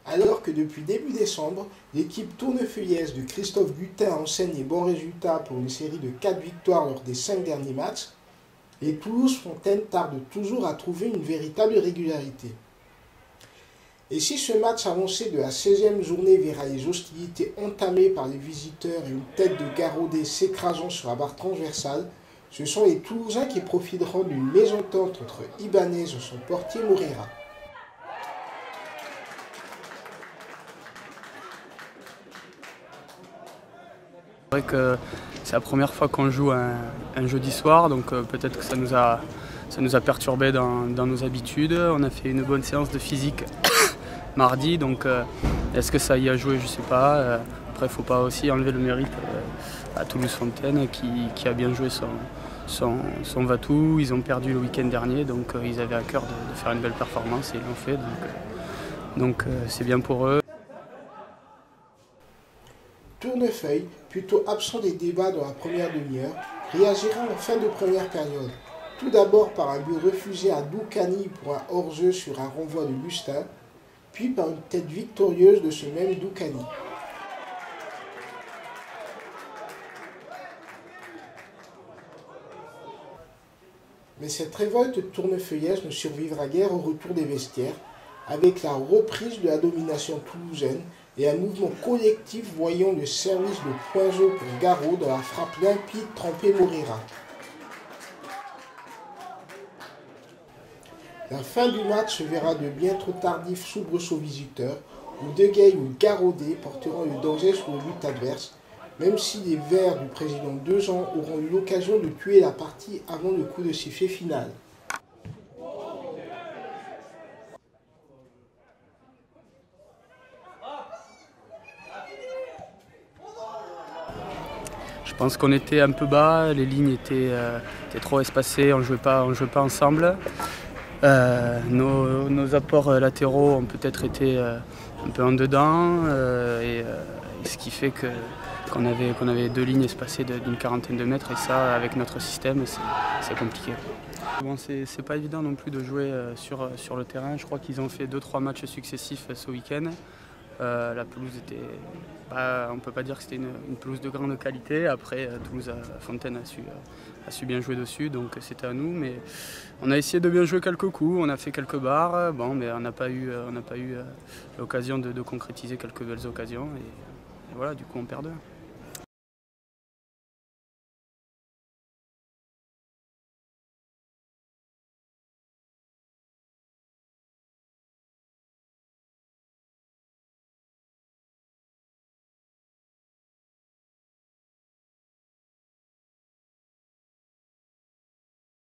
Alors que depuis début décembre, l'équipe tournefeuillaise de Christophe Gutin enseigne les bons résultats pour une série de 4 victoires lors des 5 derniers matchs, les Toulouse-Fontaine tardent toujours à trouver une véritable régularité. Et si ce match avancé de la 16e journée verra les hostilités entamées par les visiteurs et une tête de Garaudet s'écrasant sur la barre transversale, ce sont les Toulousains qui profiteront d'une mésentente entre Ibanez et son portier Moreira. C'est vrai que c'est la première fois qu'on joue un jeudi soir, donc peut-être que ça nous a perturbé dans nos habitudes. On a fait une bonne séance de physique mardi, donc est-ce que ça y a joué, je ne sais pas. Après, il ne faut pas aussi enlever le mérite à Toulouse-Fontaine qui a bien joué son va-tout. Ils ont perdu le week-end dernier, donc ils avaient à cœur de faire une belle performance et ils l'ont fait, donc c'est bien pour eux. Tournefeuille, plutôt absent des débats dans la première demi-heure, réagira en fin de première période. Tout d'abord par un but refusé à Doukani pour un hors-jeu sur un renvoi de Bustin, puis par une tête victorieuse de ce même Doukani. Mais cette révolte tournefeuillaise ne survivra guère au retour des vestiaires, avec la reprise de la domination toulousaine et un mouvement collectif voyant le service de Poinzeau pour Garot dans la frappe limpide trempée Moreira. La fin du match se verra de bien trop tardifs soubresauts visiteurs, où Degueil ou Garaudet porteront le danger sur le but adverse, même si les Verts du président Dejean auront eu l'occasion de tuer la partie avant le coup de sifflet final. Je pense qu'on était un peu bas, les lignes étaient trop espacées, on ne jouait pas ensemble. Nos apports latéraux ont peut-être été un peu en dedans, ce qui fait qu'on avait 2 lignes espacées d'une quarantaine de mètres, et ça, avec notre système, c'est compliqué. Bon, c'est pas évident non plus de jouer sur le terrain. Je crois qu'ils ont fait 2-3 matchs successifs ce week-end. La pelouse était, on ne peut pas dire que c'était une pelouse de grande qualité. Après, Toulouse-Fontaine a su bien jouer dessus, donc c'était à nous. Mais on a essayé de bien jouer quelques coups, on a fait quelques barres, bon, mais on n'a pas eu l'occasion de concrétiser quelques belles occasions. Et voilà, du coup, on perd 2.